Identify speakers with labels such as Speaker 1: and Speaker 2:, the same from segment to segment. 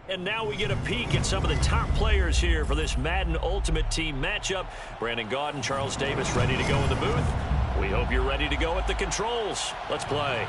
Speaker 1: And now we get a peek at some of the top players here for this Madden Ultimate Team matchup. Brandon Gaudin, Charles Davis ready to go in the booth. We hope you're ready to go at the controls. Let's play.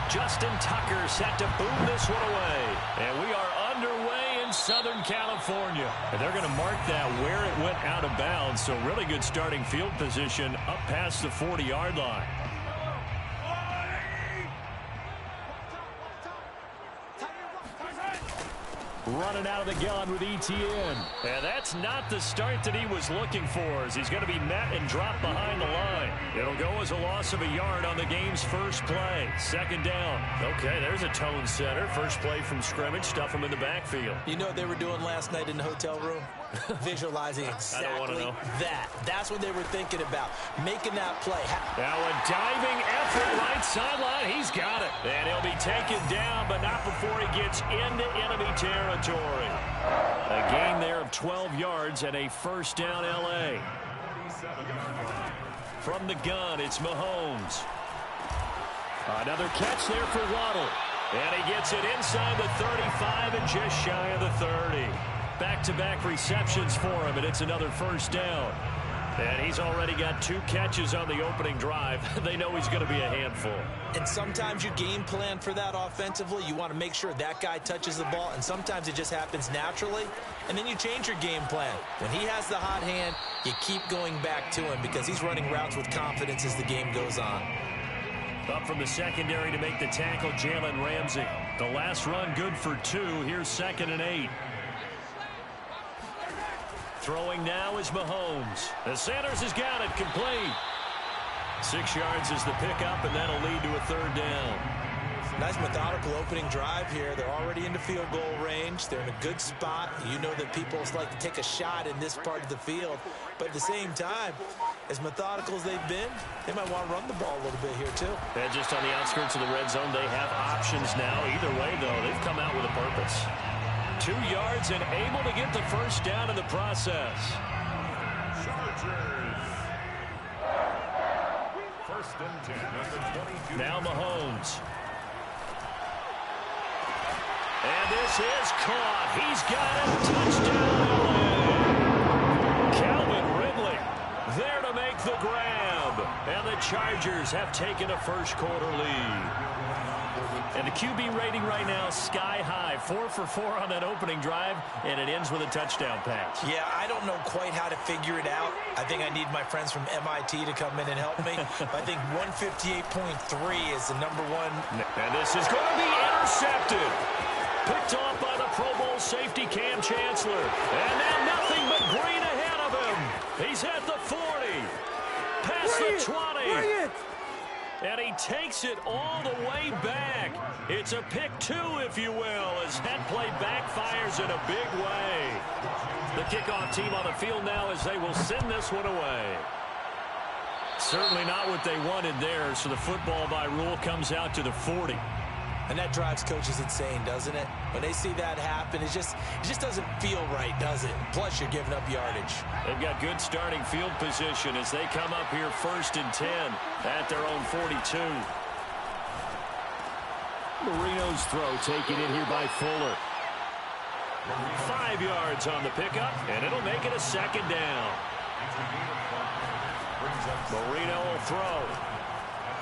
Speaker 1: Justin Tucker set to boom this one away. And we are underway in Southern California. And they're going to mark that where it went out of bounds. So really good starting field position up past the 40-yard line. Running out of the gun with ETN. And that's not the start that he was looking for, as he's going to be met and dropped behind the line. It'll go as a loss of a yard on the game's first play. Second down. Okay, there's a tone setter. First play from scrimmage. Stuff him in the backfield.
Speaker 2: You know what they were doing last night in the hotel room? Visualizing exactly that. That's what they were thinking about, making that play.
Speaker 1: Now a diving effort right sideline. He's got it. And he'll be taken down, but not before he gets into enemy territory. A gain there of 12 yards and a first down L.A. From the gun, it's Mahomes. Another catch there for Waddle. And he gets it inside the 35 and just shy of the 30. Back-to-back receptions for him, and it's another first down. And he's already got 2 catches on the opening drive. They know he's going to be a handful.
Speaker 2: And sometimes you game plan for that offensively. You want to make sure that guy touches the ball, and sometimes it just happens naturally. And then you change your game plan. When he has the hot hand, you keep going back to him because he's running routes with confidence as the game goes on.
Speaker 1: Up from the secondary to make the tackle, Jalen Ramsey. The last run good for 2. Here's 2nd and 8. Throwing now is Mahomes. And Sanders has got it complete. 6 yards is the pickup, and that'll lead to a third down.
Speaker 2: Nice methodical opening drive here. They're already into field goal range. They're in a good spot. You know that people like to take a shot in this part of the field. But at the same time, as methodical as they've been, they might want to run the ball a little bit here too.
Speaker 1: And just on the outskirts of the red zone, they have options now. Either way, though, they've come out with a purpose. 2 yards and able to get the first down in the process.
Speaker 3: First and 10 at the 22.
Speaker 1: Now Mahomes. And this is caught. He's got it. Touchdown, LA. Calvin Ridley there to make the grab. And the Chargers have taken a first quarter lead. And the QB rating right now, sky high. 4 for 4 on that opening drive, and it ends with a touchdown pass.
Speaker 2: Yeah, I don't know quite how to figure it out. I think I need my friends from MIT to come in and help me. I think 158.3 is the #1.
Speaker 1: And this is going to be intercepted. Picked off by the Pro Bowl safety Cam Chancellor. And now nothing but green ahead of him. He's at the 40. Past the 20. And he takes it all the way back. It's a pick 2, if you will, as that play backfires in a big way. The kickoff team on the field now as they will send this one away. Certainly not what they wanted there, so the football by rule comes out to the 40.
Speaker 2: And that drives coaches insane, doesn't it? When they see that happen, it just doesn't feel right, does it? Plus, you're giving up yardage.
Speaker 1: They've got good starting field position as they come up here 1st and 10 at their own 42. Marino's throw taken in here by Fuller. 5 yards on the pickup, and it'll make it a second down. Marino will throw.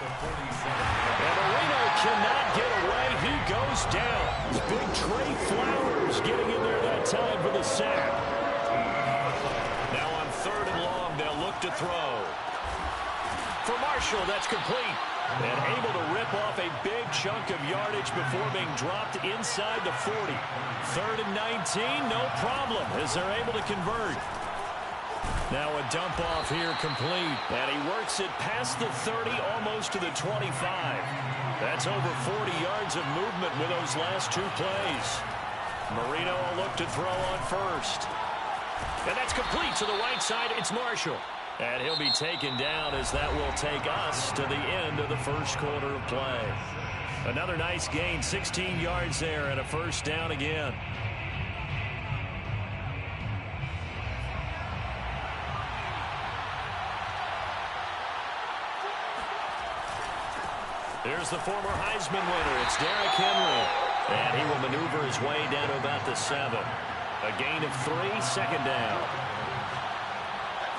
Speaker 1: And Marino cannot get away. He goes down. Big Trey Flowers getting in there that time for the sack. Now on 3rd and long, they'll look to throw. For Marshall, that's complete. And able to rip off a big chunk of yardage before being dropped inside the 40. 3rd and 19, no problem, as they're able to convert. Now a dump off here complete. And he works it past the 30, almost to the 25. That's over 40 yards of movement with those last 2 plays. Marino will look to throw on 1st. And that's complete to the right side. It's Marshall. And he'll be taken down as that will take us to the end of the first quarter of play. Another nice gain, 16 yards there and a first down again. Here's the former Heisman winner. It's Derrick Henry. And he will maneuver his way down to about the 7. A gain of 3, second down.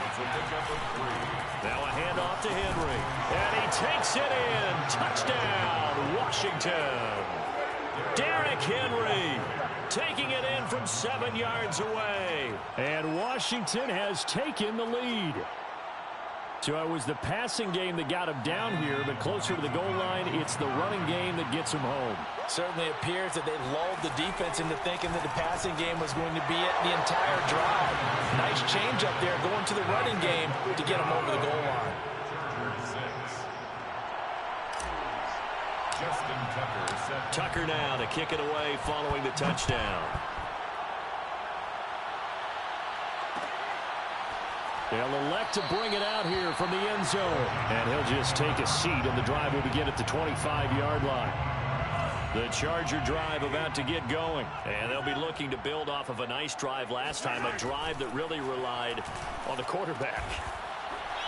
Speaker 3: It's a pickup of 3.
Speaker 1: Now a handoff to Henry. And he takes it in. Touchdown, Washington. Derrick Henry taking it in from 7 yards away. And Washington has taken the lead. So it was the passing game that got him down here, but closer to the goal line, it's the running game that gets him home.
Speaker 2: Certainly appears that they lulled the defense into thinking that the passing game was going to be it the entire drive. Nice change up there going to the running game to get him over the goal line.
Speaker 3: Justin Tucker is set.
Speaker 1: Tucker now to kick it away following the touchdown. They'll elect to bring it out here from the end zone. And he'll just take a seat, and the drive will begin at the 25-yard line. The Charger drive about to get going. And they'll be looking to build off of a nice drive last time, a drive that really relied on the quarterback.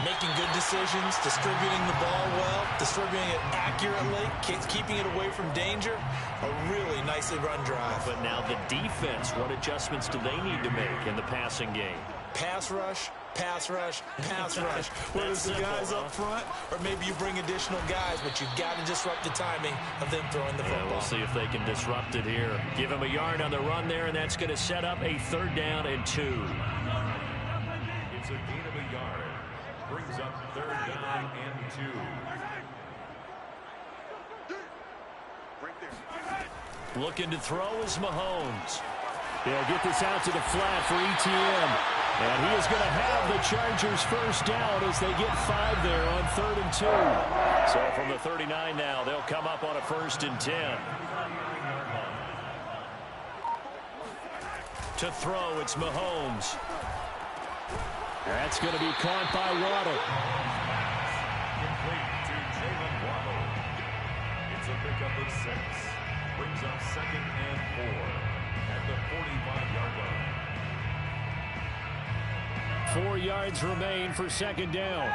Speaker 2: Making good decisions, distributing the ball well, distributing it accurately, keeping it away from danger. A really nicely run drive.
Speaker 1: But now the defense, what adjustments do they need to make in the passing game?
Speaker 2: Pass rush, pass rush, pass rush. Whether it's the guys up front or maybe you bring additional guys, but you've got to disrupt the timing of them throwing the football.
Speaker 1: We'll see if they can disrupt it here. Give him a yard on the run there, and that's going to set up a 3rd down and 2.
Speaker 3: It's a gain of a yard. Brings up 3rd down and 2.
Speaker 1: Looking to throw is Mahomes. They'll get this out to the flat for ETN. And he is going to have the Chargers 1st down as they get 5 there on 3rd and 2. So from the 39 now, they'll come up on a 1st and 10. To throw, it's Mahomes. That's going to be caught by Waddle.
Speaker 3: Complete to Jalen Waddle. It's a pickup of 6. Brings up 2nd and 4 at the 45-yard line.
Speaker 1: 4 yards remain for 2nd down.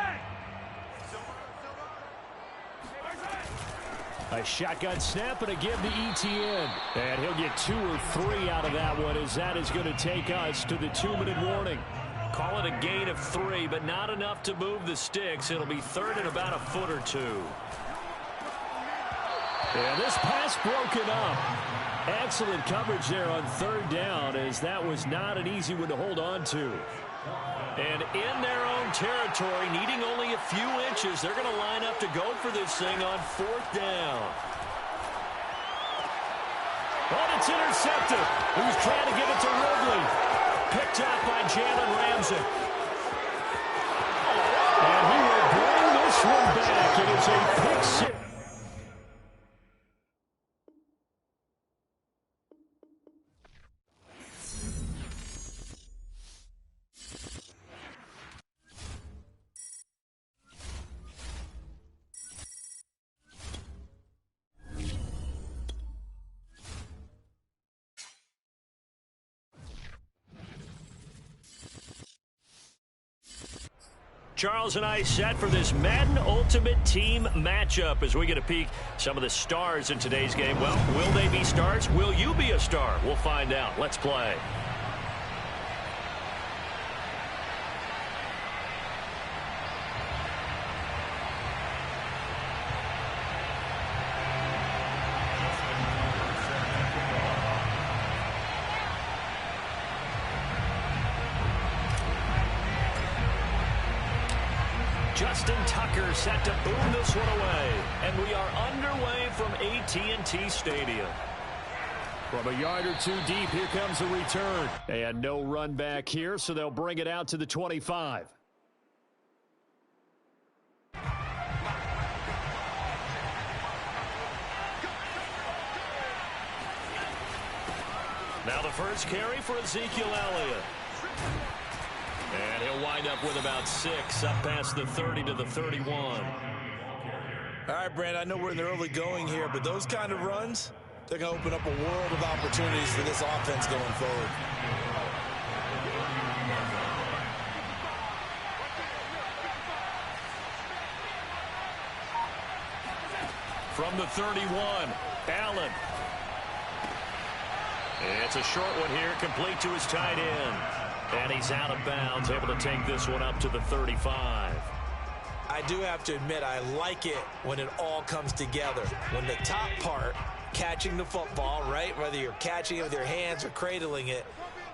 Speaker 1: A shotgun snap and a give to ETN. And he'll get 2 or 3 out of that one, as that is going to take us to the 2-minute warning. Call it a gain of 3, but not enough to move the sticks. It'll be 3rd and about a foot or 2. And this pass broken up. Excellent coverage there on 3rd down, as that was not an easy one to hold on to. And in their own territory, needing only a few inches, they're going to line up to go for this thing on 4th down. Oh, it's intercepted. He was trying to give it to Ridley. Picked up by Jalen Ramsey. And he will bring this one back. It is a pick 6. Charles and I set for this Madden Ultimate Team matchup as we get a peek some of the stars in today's game. Well, will they be stars? Will you be a star? We'll find out. Let's play. Justin Tucker set to boom this one away. And we are underway from AT&T Stadium. From a yard or 2 deep, here comes a return. And no run back here, so they'll bring it out to the 25. Now the first carry for Ezekiel Elliott. And he'll wind up with about 6 up past the 30 to the 31.
Speaker 2: All right, Brand, I know we're in the early going here, but those kind of runs, they're going to open up a world of opportunities for this offense going forward.
Speaker 1: From the 31, Allen. It's a short one here, complete to his tight end. And he's out of bounds, able to take this one up to the 35.
Speaker 2: I do have to admit, I like it when it all comes together. When the top part, catching the football, right, whether you're catching it with your hands or cradling it,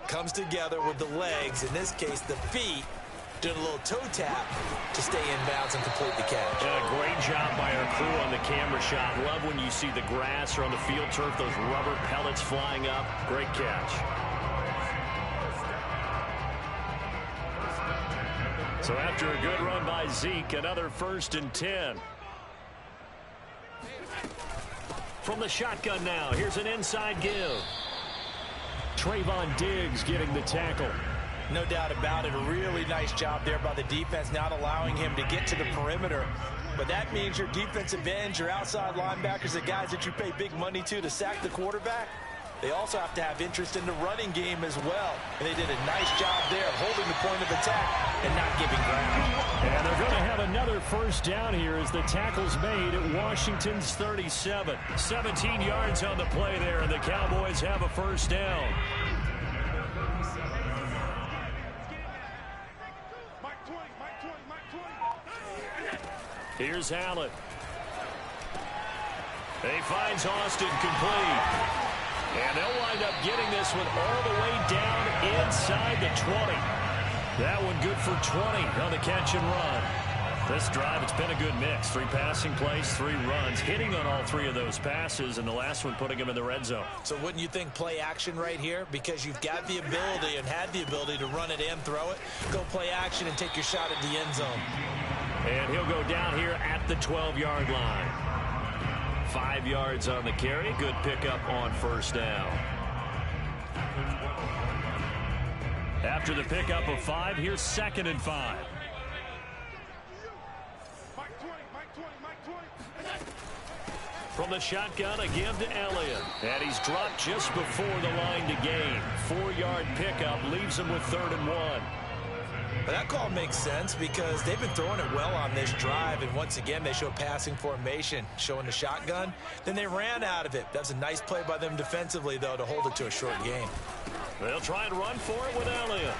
Speaker 2: comes together with the legs, in this case the feet, doing a little toe tap to stay in bounds and complete the catch.
Speaker 1: Great job by our crew on the camera shot. Love when you see the grass or on the field turf, those rubber pellets flying up. Great catch. So after a good run by Zeke, another 1st and 10. From the shotgun now, here's an inside give. Trayvon Diggs getting the tackle.
Speaker 2: No doubt about it. A really nice job there by the defense, not allowing him to get to the perimeter. But that means your defensive ends, your outside linebackers, the guys that you pay big money to sack the quarterback, they also have to have interest in the running game as well. And they did a nice job there of holding the point of attack and not giving ground.
Speaker 1: And they're going to have another 1st down here as the tackle's made at Washington's 37. 17 yards on the play there, and the Cowboys have a 1st down. Here's Allen. He finds Austin complete. And they'll wind up getting this one all the way down inside the 20. That one good for 20 on the catch and run. This drive, it's been a good mix. 3 passing plays, 3 runs, hitting on all 3 of those passes, and the last one putting him in the red zone.
Speaker 2: So wouldn't you think play action right here? Because you've got the ability and had the ability to run it and throw it. Go play action and take your shot at the end zone.
Speaker 1: And he'll go down here at the 12-yard line. 5 yards on the carry. Good pickup on 1st down. After the pickup of 5, here's 2nd and 5. From the shotgun, a give to Elliott. And he's dropped just before the line to gain. 4-yard pickup leaves him with 3rd and 1.
Speaker 2: But that call makes sense because they've been throwing it well on this drive, and once again they show passing formation, showing the shotgun. Then they ran out of it. That's a nice play by them defensively, though, to hold it to a short game.
Speaker 1: They'll try and run for it with Elliott.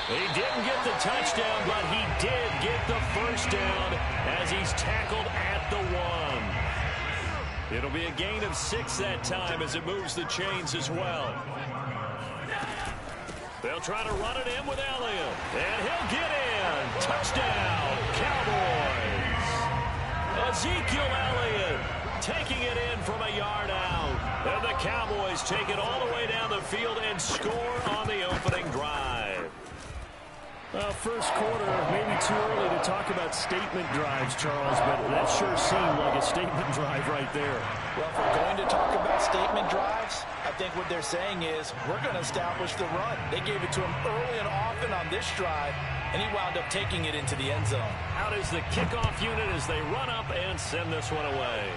Speaker 1: He didn't get the touchdown, but he did get the 1st down as he's tackled at the 1. It'll be a gain of 6 that time as it moves the chains as well. They'll try to run it in with Elliott. And he'll get in. Touchdown, Cowboys. Ezekiel Elliott taking it in from a yard out. And the Cowboys take it all the way down the field and score on the opening drive.
Speaker 4: First quarter, maybe too early to talk about statement drives, Charles, but that sure seemed like a statement drive right there.
Speaker 2: Well, if we're going to talk about statement drives, I think what they're saying is we're going to establish the run. They gave it to him early and often on this drive, and he wound up taking it into the end zone.
Speaker 1: Out is the kickoff unit as they run up and send this one away.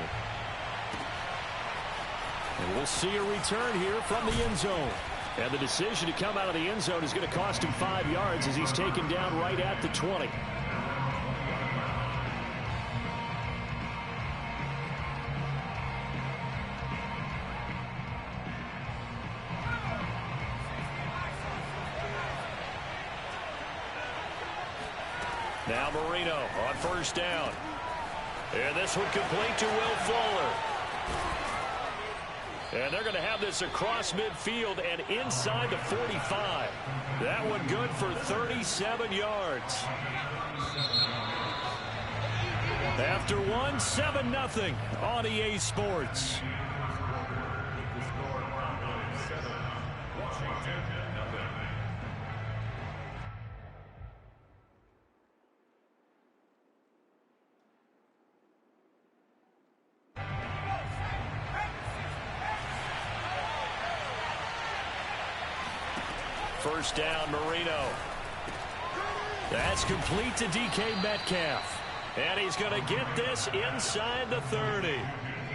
Speaker 4: And we'll see a return here from the end zone. And the decision to come out of the end zone is going to cost him 5 yards as he's taken down right at the 20.
Speaker 1: Now Marino on 1st down. And this one complete to Will Fuller. And they're going to have this across midfield and inside the 45. That one good for 37 yards. After one, 7-0 on EA Sports. First down, Marino. That's complete to DK Metcalf. And he's going to get this inside the 30.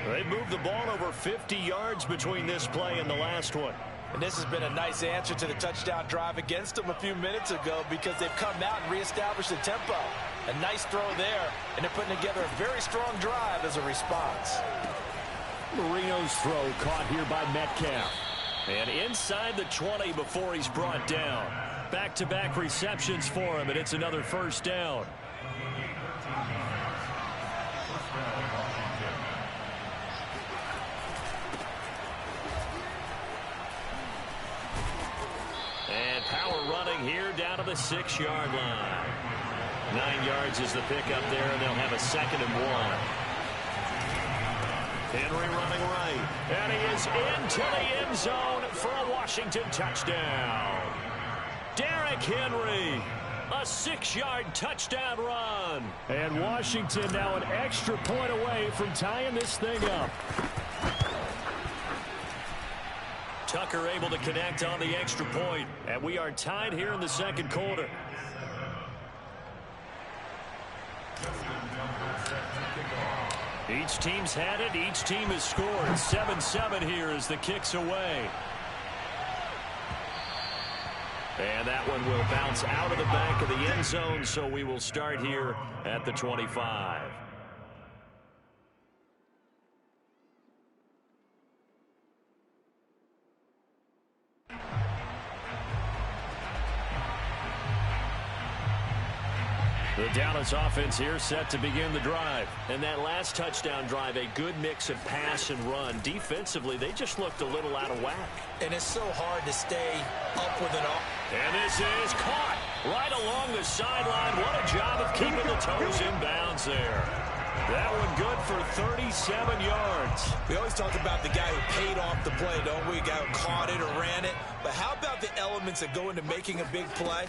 Speaker 1: They moved the ball over 50 yards between this play and the last one.
Speaker 2: And this has been a nice answer to the touchdown drive against them a few minutes ago because they've come out and reestablished the tempo. A nice throw there, and they're putting together a very strong drive as a response.
Speaker 4: Marino's throw caught here by Metcalf. And inside the 20 before he's brought down. Back-to-back receptions for him, and it's another first down. And power running here down to the 6-yard line. 9 yards is the pickup there, and they'll have a 2nd and 1. Henry running right. And he is into the end zone for a Washington touchdown. Derrick Henry, a 6-yard touchdown run. And Washington now an extra point away from tying this thing up. Tucker able to connect on the extra point. And we are tied here in the second quarter. Each team's had it. Each team has scored. 7-7 here as the kick's away. And that one will bounce out of the back of the end zone, so we will start here at the 25. The Dallas offense here set to begin the drive. And that last touchdown drive, a good mix of pass and run. Defensively, they just looked a little out of whack. And it's so hard to stay up with it all. And this is caught right along the sideline. What a job of keeping the toes in bounds there. That one good for 37 yards.
Speaker 2: We always talk about the guy who paid off the play, don't we? A guy who caught it or ran it. But how about the elements that go into making a big play?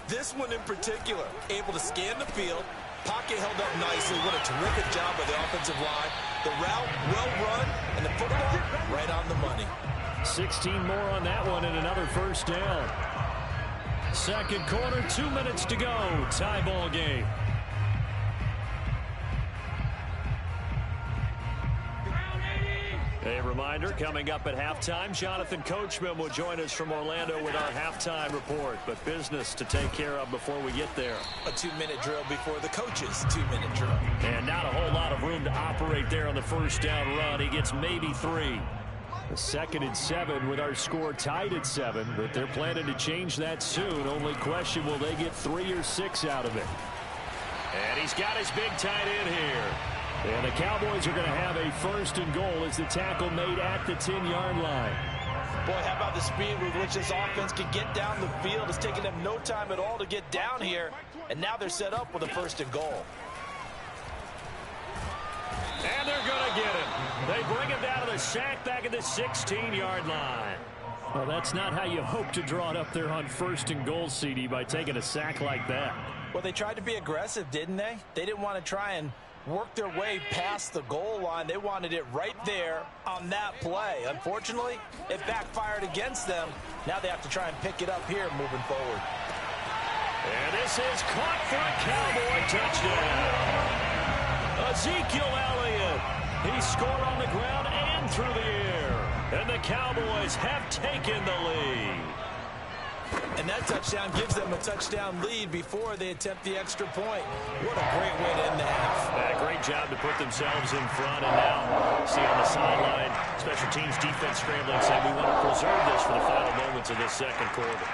Speaker 2: This one in particular, able to scan the field, pocket held up nicely. What a terrific job by the offensive line. The route, well run, and the football, right on the money.
Speaker 4: 16 more on that one and another first down. Second quarter, 2 minutes to go. Tie ball game. A reminder, coming up at halftime, Jonathan Coachman will join us from Orlando with our halftime report. But business to take care of before we get there.
Speaker 2: A 2-minute drill before the coaches' 2-minute drill.
Speaker 4: And not a whole lot of room to operate there on the first down run. He gets maybe 3. A 2nd and 7 with our score tied at 7. But they're planning to change that soon. Only question, will they get 3 or 6 out of it? And he's got his big tight end here. And the Cowboys are going to have a 1st and goal as the tackle made at the 10-yard line.
Speaker 2: Boy, how about the speed with which this offense can get down the field? It's taken them no time at all to get down here. And now they're set up with a 1st and goal.
Speaker 4: And they're going to get him. They bring him down to the sack back at the 16-yard line. Well, that's not how you hope to draw it up there on 1st and goal, CD, by taking a sack like that.
Speaker 2: Well, they tried to be aggressive, didn't they? They didn't want to try and work their way past the goal line. They wanted it right there on that play. Unfortunately, it backfired against them. Now they have to try and pick it up here moving forward.
Speaker 4: And this is caught for a Cowboy touchdown. Ezekiel Elliott. He scored on the ground and through the air. And the Cowboys have taken the lead.
Speaker 2: And that touchdown gives them a touchdown lead before they attempt the extra point. What a great way to end the half.
Speaker 4: Great job to put themselves in front. And now, see on the sideline, special teams defense scrambling, saying we want to preserve this for the final moments of this second quarter.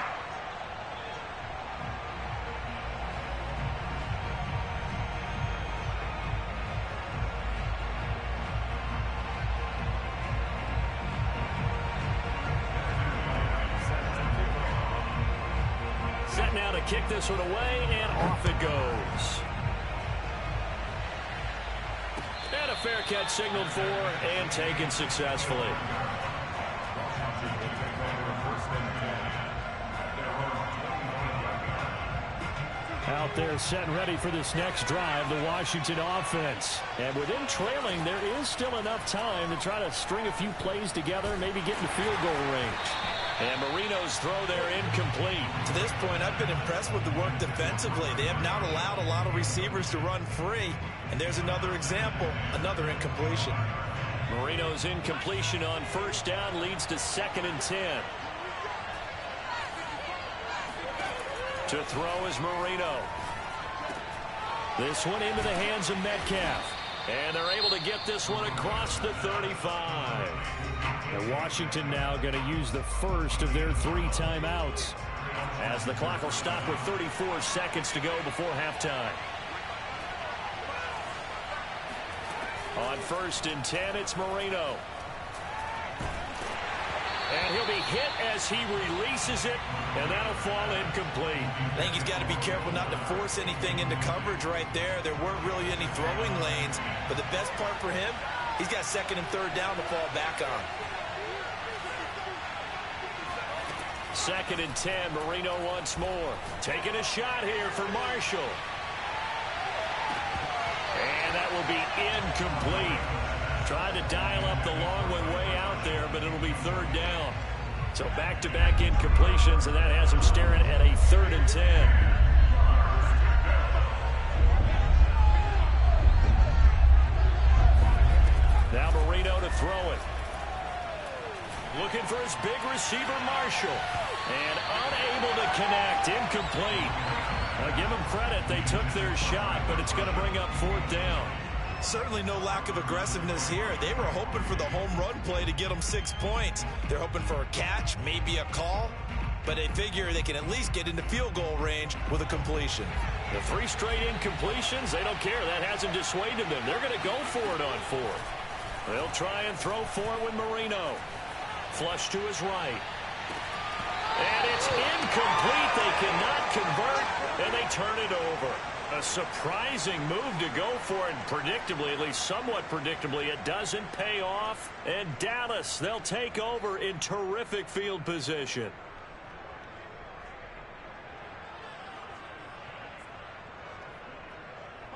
Speaker 4: Set now to kick this one away, and off it goes. And a fair catch signaled for and taken successfully. Out there set and ready for this next drive, the Washington offense. And with them trailing, there is still enough time to try to string a few plays together, maybe get in the field goal range. And Marino's throw there incomplete.
Speaker 2: To this point, I've been impressed with the work defensively. They have not allowed a lot of receivers to run free. And there's another example, another incompletion.
Speaker 4: Marino's incompletion on 1st down leads to 2nd and 10.
Speaker 1: To throw is Marino. This one into the hands of Metcalf. And they're able to get this one across the 35. And Washington now going to use the first of their 3 timeouts, as the clock will stop with 34 seconds to go before halftime. On 1st and 10, it's Marino. And he'll be hit as he releases it, and that'll fall incomplete.
Speaker 2: I think he's got to be careful not to force anything into coverage right there. There weren't really any throwing lanes, but the best part for him, he's got 2nd and 3rd down to fall back on.
Speaker 1: 2nd and 10, Marino once more. Taking a shot here for Marshall. And that will be incomplete. Tried to dial up the long one way out there, but it'll be 3rd down. So back-to-back incompletions, and that has him staring at a 3rd and 10. Now Marino to throw it. Looking for his big receiver, Marshall. And unable to connect. Incomplete. Now give them credit. They took their shot, but it's going to bring up 4th down.
Speaker 2: Certainly no lack of aggressiveness here. They were hoping for the home run play to get them 6 points. They're hoping for a catch, maybe a call, but they figure they can at least get into field goal range with a completion.
Speaker 1: The 3 straight incompletions, they don't care. That hasn't dissuaded them. They're going to go for it on 4th. They'll try and throw for it with Marino. Flush to his right. And it's incomplete. They cannot convert, and they turn it over. A surprising move to go for it, and predictably, at least somewhat predictably, it doesn't pay off. And Dallas, they'll take over in terrific field position.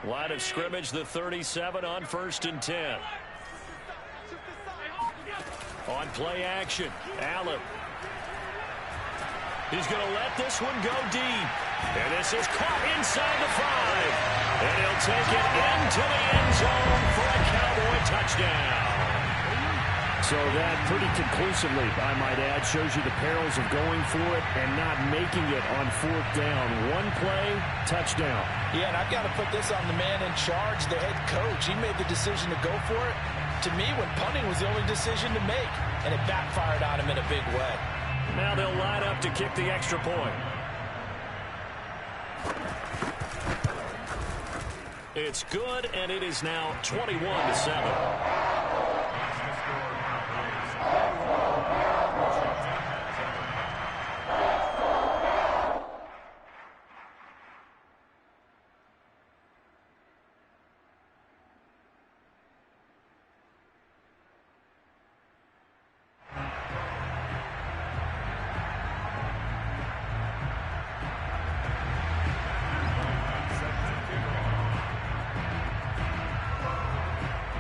Speaker 1: Line of scrimmage, the 37 on 1st and 10. On play action, Allen. He's going to let this one go deep. And this is caught inside the 5. And he'll take it into the end zone for a Cowboy touchdown. So that pretty conclusively, I might add, shows you the perils of going for it and not making it on 4th down. One play, touchdown.
Speaker 2: Yeah, and I've got to put this on the man in charge, the head coach. He made the decision to go for it. To me, when punting was the only decision to make, and it backfired on him in a big way.
Speaker 1: Now they'll line up to kick the extra point. It's good, and it is now 21-7.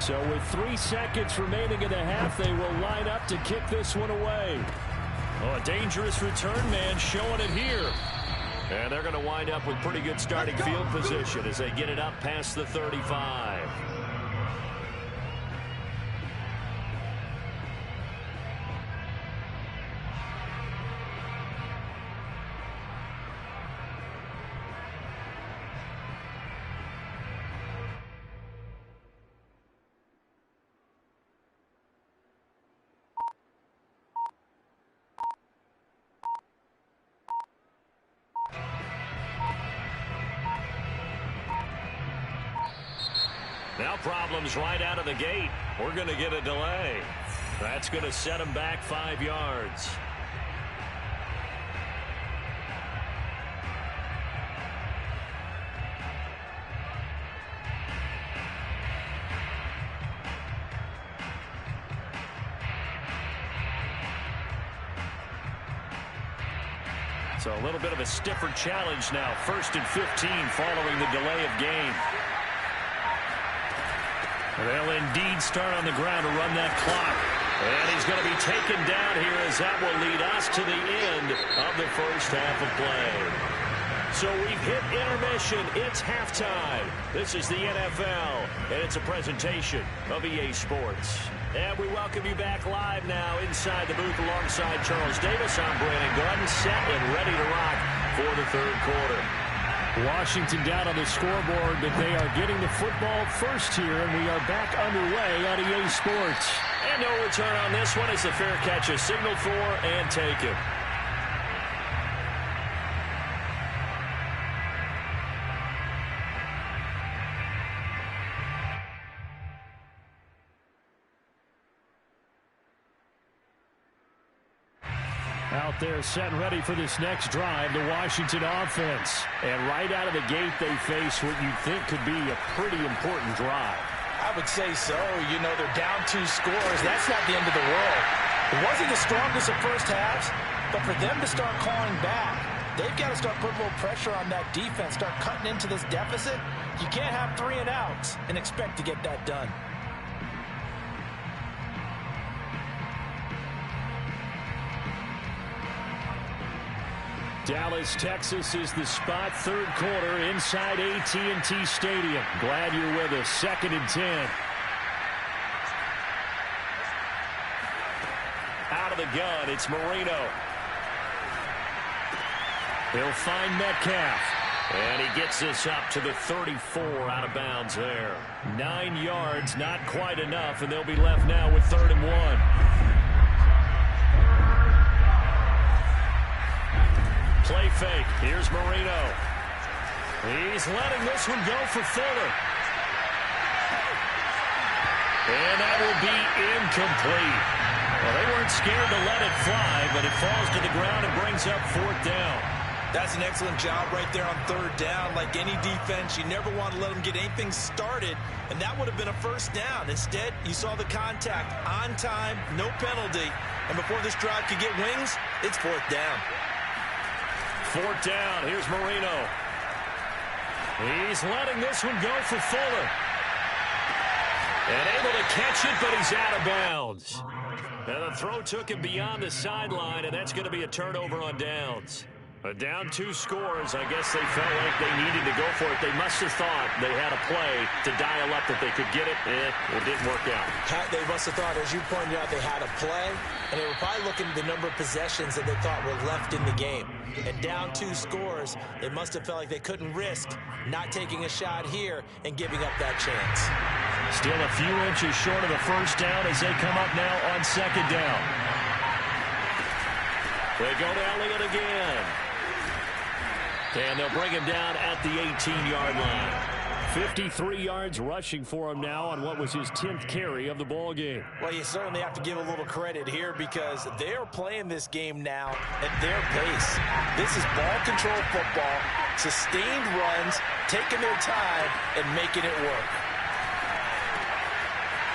Speaker 1: So with 3 seconds remaining in the half, they will line up to kick this one away. Oh, a dangerous return man showing it here. And they're going to wind up with pretty good starting field position as they get it up past the 35. Now problems right out of the gate. We're going to get a delay. That's going to set him back 5 yards. So a little bit of a stiffer challenge now. 1st and 15 following the delay of game. They'll indeed start on the ground to run that clock. And he's going to be taken down here as that will lead us to the end of the first half of play. So we've hit intermission. It's halftime. This is the NFL, and it's a presentation of EA Sports. And we welcome you back live now inside the booth alongside Charles Davis. I'm Brandon Gordon, set and ready to rock
Speaker 4: for the third quarter.
Speaker 1: Washington down on the scoreboard, but they are getting the football first here, and we are back underway on EA Sports.
Speaker 4: And no return on this one as the fair catch is signaled for and taken.
Speaker 1: Out there set and ready for this next drive, the Washington offense. And right out of the gate, they face what you'd think could be a pretty important drive.
Speaker 2: I would say so. You know, they're down 2 scores. That's not the end of the world. It wasn't the strongest of first halves, but for them to start calling back, they've got to start putting a little pressure on that defense, start cutting into this deficit. You can't have 3 and outs and expect to get that done.
Speaker 1: Dallas, Texas is the spot, third quarter inside AT&T Stadium. Glad you're with us. 2nd and 10.
Speaker 4: Out of the gun, it's Marino.
Speaker 1: He'll find Metcalf.
Speaker 4: And he gets this up to the 34 out of bounds there.
Speaker 1: 9 yards, not quite enough, and they'll be left now with 3rd and 1. Play fake. Here's Marino. He's letting this one go for Fuller. And that will be incomplete. Well, they weren't scared to let it fly, but it falls to the ground and brings up 4th down.
Speaker 2: That's an excellent job right there on 3rd down. Like any defense, you never want to let them get anything started, and that would have been a 1st down. Instead, you saw the contact on time, no penalty, and before this drive could get wings, it's 4th down.
Speaker 1: 4th down. Here's Marino. He's letting this one go for Fuller. And able to catch it, but he's out of bounds. And the throw took him beyond the sideline, and that's going to be a turnover on downs. Down 2 scores. I guess they felt like they needed to go for it. They must have thought they had a play to dial up that they could get it. It didn't work out.
Speaker 2: They must have thought, as you pointed out, they had a play, and they were probably looking at the number of possessions that they thought were left in the game. And down 2 scores, they must have felt like they couldn't risk not taking a shot here and giving up that chance.
Speaker 1: Still a few inches short of the 1st down as they come up now on 2nd down. They go to Elliott again. And they'll bring him down at the 18-yard line. 53 yards rushing for him now on what was his 10th carry of the ball game.
Speaker 2: Well, you certainly have to give a little credit here because they're playing this game now at their pace. This is ball control football, sustained runs, taking their time, and making it work.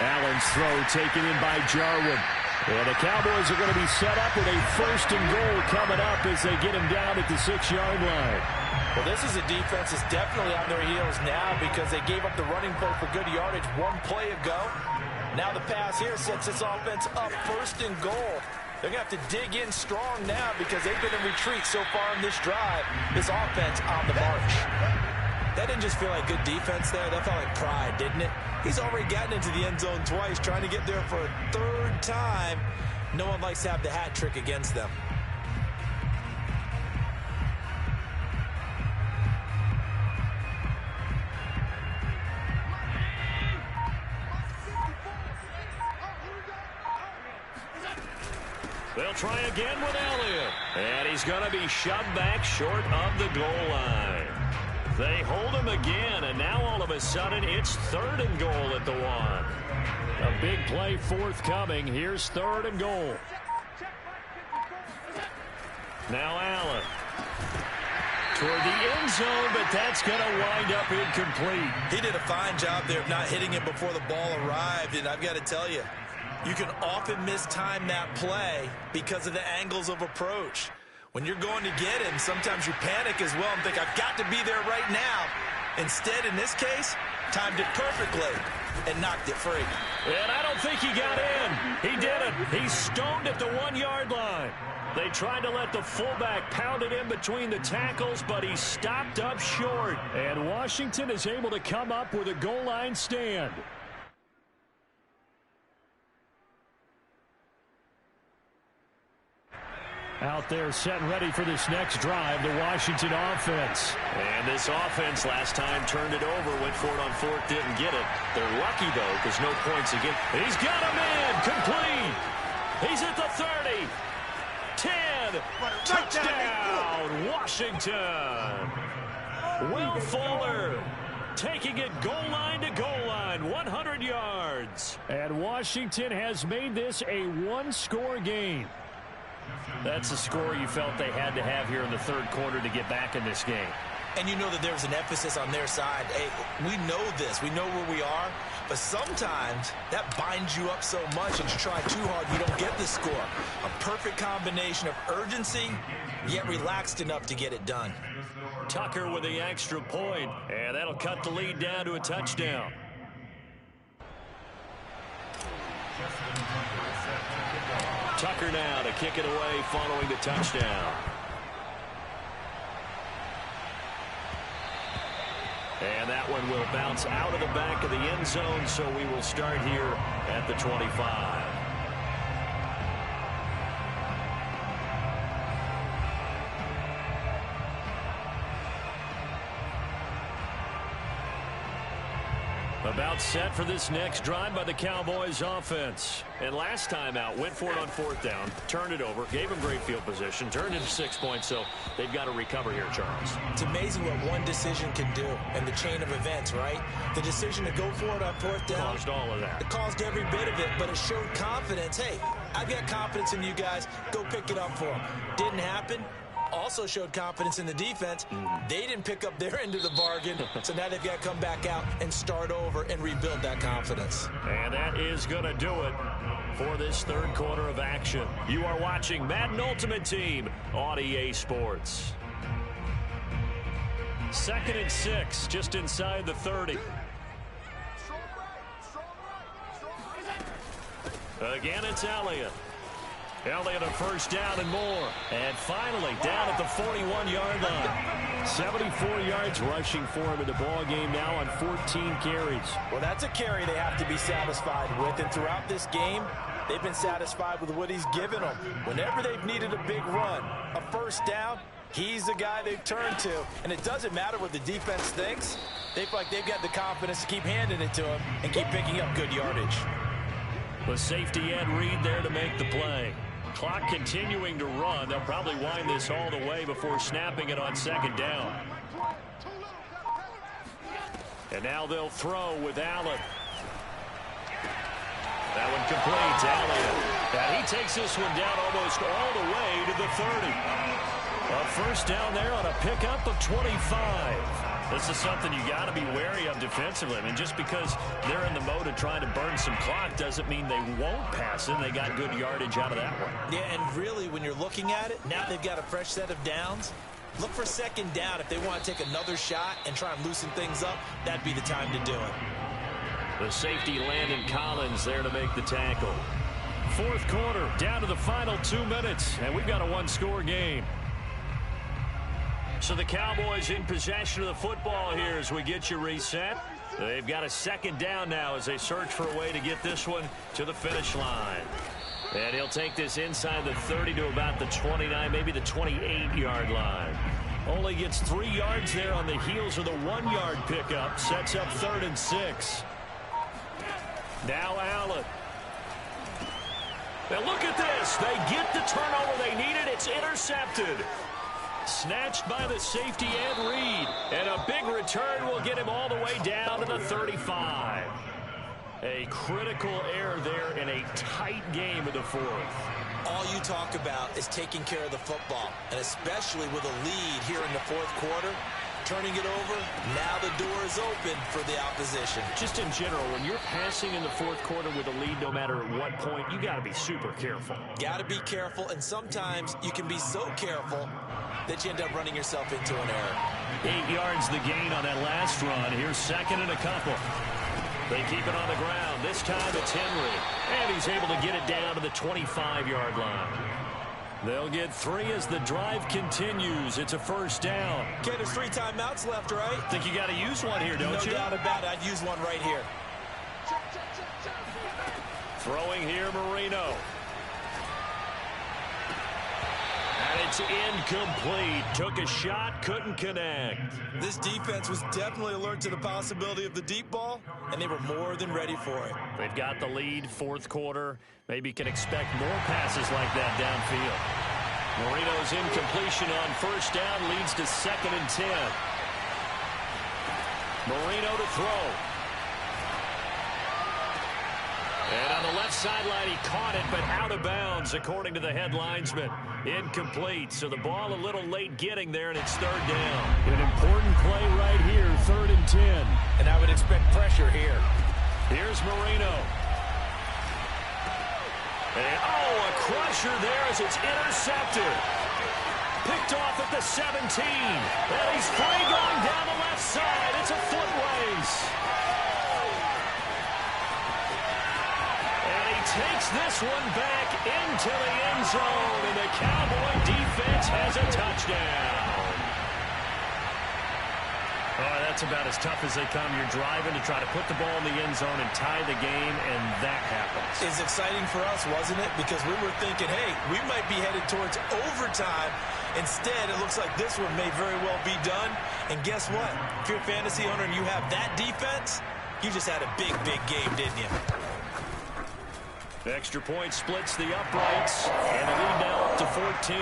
Speaker 1: Allen's throw taken in by Jarwin. And the Cowboys are going to be set up with a 1st and goal coming up as they get him down at the 6-yard line.
Speaker 2: Well, this is a defense that's definitely on their heels now because they gave up the running play for good yardage 1 play ago. Now the pass here sets this offense up 1st and goal. They're going to have to dig in strong now because they've been in retreat so far in this drive. This offense on the march. That didn't just feel like good defense there. That felt like pride, didn't it? He's already gotten into the end zone twice, trying to get there for a 3rd time. No one likes to have the hat trick against them.
Speaker 1: They'll try again with Elliott. And he's going to be shoved back short of the goal line. They hold him again, and now all of a sudden it's 3rd and goal at the 1. A big play forthcoming. Here's 3rd and goal. Now Allen. Toward the end zone, but that's going to wind up incomplete.
Speaker 2: He did a fine job there of not hitting it before the ball arrived, and I've got to tell you, you can often mistime that play because of the angles of approach. When you're going to get him, sometimes you panic as well and think, I've got to be there right now. Instead, in this case, timed it perfectly and knocked it free.
Speaker 1: And I don't think he got in. He didn't. He stoned at the 1-yard line. They tried to let the fullback pound it in between the tackles, but he stopped up short. And Washington is able to come up with a goal line stand. out there set and ready for this next drive, the Washington offense.
Speaker 4: And this offense last time turned it over, went for it on fourth, didn't get it. They're lucky, though, because no points again.
Speaker 1: He's got him in, complete. He's at the 30. 10, touchdown, Washington. Will Fuller taking it goal line to goal line, 100 yards. And Washington has made this a one-score game. That's a score you felt they had to have here in the third quarter to get back in this game.
Speaker 2: And you know that there's an emphasis on their side. Hey, we know this. We know where we are. But sometimes that binds you up so much and you try too hard, you don't get the score. A perfect combination of urgency, yet relaxed enough to get it done.
Speaker 1: Tucker with the extra point, and that'll cut the lead down to a touchdown. Tucker now to kick it away following the touchdown. And that one will bounce out of the back of the end zone, so we will start here at the 25. About set for this next drive by the Cowboys offense. And last time out, went for it on fourth down, turned it over, gave them great field position, turned it to 6 points, so they've got to recover here, Charles.
Speaker 2: It's amazing what one decision can do in the chain of events, right? The decision to go for it on fourth down.
Speaker 1: Caused all of that.
Speaker 2: It caused every bit of it, but it showed confidence. Hey, I've got confidence in you guys. Go pick it up for them. Didn't happen. Also showed confidence in the defense. They didn't pick up their end of the bargain, so now they've got to come back out and start over and rebuild that confidence.
Speaker 1: And that is going to do it for this third quarter of action. You are watching Madden Ultimate Team on EA Sports. 2nd and 6, just inside the 30. Again, it's Elliott. Elliott a first down and more. And finally down at the 41-yard line. 74 yards rushing for him in the ball game now on 14 carries.
Speaker 2: Well, that's a carry they have to be satisfied with. And throughout this game, they've been satisfied with what he's given them. Whenever they've needed a big run, a first down, he's the guy they've turned to. And it doesn't matter what the defense thinks. They feel like they've got the confidence to keep handing it to him and keep picking up good yardage.
Speaker 1: The safety end Reed there to make the play. Clock continuing to run. They'll probably wind this all the way before snapping it on second down. And now they'll throw with Allen. That one complete to Elliott. And he takes this one down almost all the way to the 30. A first down there on a pickup of 25. This is something you got to be wary of defensively. I mean, just because they're in the mode of trying to burn some clock doesn't mean they won't pass it. They got good yardage out of that one.
Speaker 2: Yeah, and really, when you're looking at it, now they've got a fresh set of downs. Look for second down. If they want to take another shot and try and loosen things up, that'd be the time to do it.
Speaker 1: The safety Landon Collins there to make the tackle. Fourth quarter, down to the final 2 minutes, and we've got a one-score game. So the Cowboys in possession of the football here as we get you reset. They've got a second down now as they search for a way to get this one to the finish line. And he'll take this inside the 30 to about the 29, maybe the 28-yard line. Only gets 3 yards there on the heels of the 1-yard pickup. Sets up 3rd and 6. Now Allen. Now look at this. They get the turnover they needed. It's intercepted. Snatched by the safety Ed Reed. And a big return will get him all the way down to the 35. A critical error there in a tight game in the fourth.
Speaker 2: All you talk about is taking care of the football, and especially with a lead here in the fourth quarter, turning it over, now the door is open for the opposition.
Speaker 1: Just in general, when you're passing in the fourth quarter with a lead, no matter at what point, you got to be super careful.
Speaker 2: Got to be careful, and sometimes you can be so careful that you end up running yourself into an error.
Speaker 1: 8 yards the gain on that last run. Here's second and a couple. They keep it on the ground. This time it's Henry. And he's able to get it down to the 25-yard line. They'll get 3 as the drive continues. It's a first down.
Speaker 2: Okay, there's 3 timeouts left, right?
Speaker 1: Think you got to use one here, don't you?
Speaker 2: No doubt about it. I'd use one right here.
Speaker 1: Throwing here, Marino. And it's incomplete. Took a shot, couldn't connect.
Speaker 2: This defense was definitely alert to the possibility of the deep ball, and they were more than ready for it.
Speaker 4: They've got the lead, fourth quarter. Maybe can expect more passes like that downfield. Marino's incompletion on first down leads to 2nd and 10. Marino to throw. And on the left sideline, he caught it, but out of bounds, according to the head linesman. Incomplete, so the ball a little late getting there, and it's 3rd down.
Speaker 1: An important play right here, 3rd and 10.
Speaker 2: And I would expect pressure here.
Speaker 1: Here's Marino. And, a crusher there as it's intercepted. Picked off at the 17. And he's free going down the left side. It's a foot race. And he takes this one back into the end zone. And the Cowboy defense has a touchdown. Oh, that's about as tough as they come. You're driving to try to put the ball in the end zone and tie the game, and that happens.
Speaker 2: It's exciting for us, wasn't it? Because we were thinking, hey, we might be headed towards overtime. Instead, it looks like this one may very well be done. And guess what? If you're a fantasy owner and you have that defense, you just had a big, big game, didn't you?
Speaker 1: The extra point splits the uprights, and the lead now up to 14.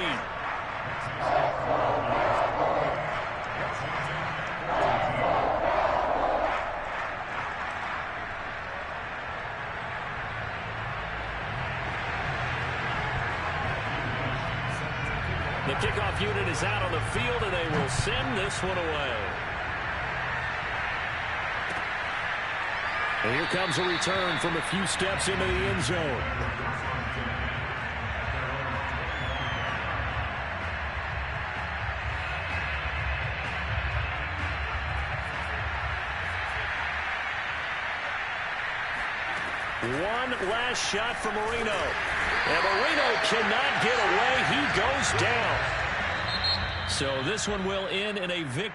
Speaker 1: The kickoff unit is out on the field, and they will send this one away. And here comes a return from a few steps into the end zone. One last shot for Marino. And Marino cannot get away. He goes down. So this one will end in a victory.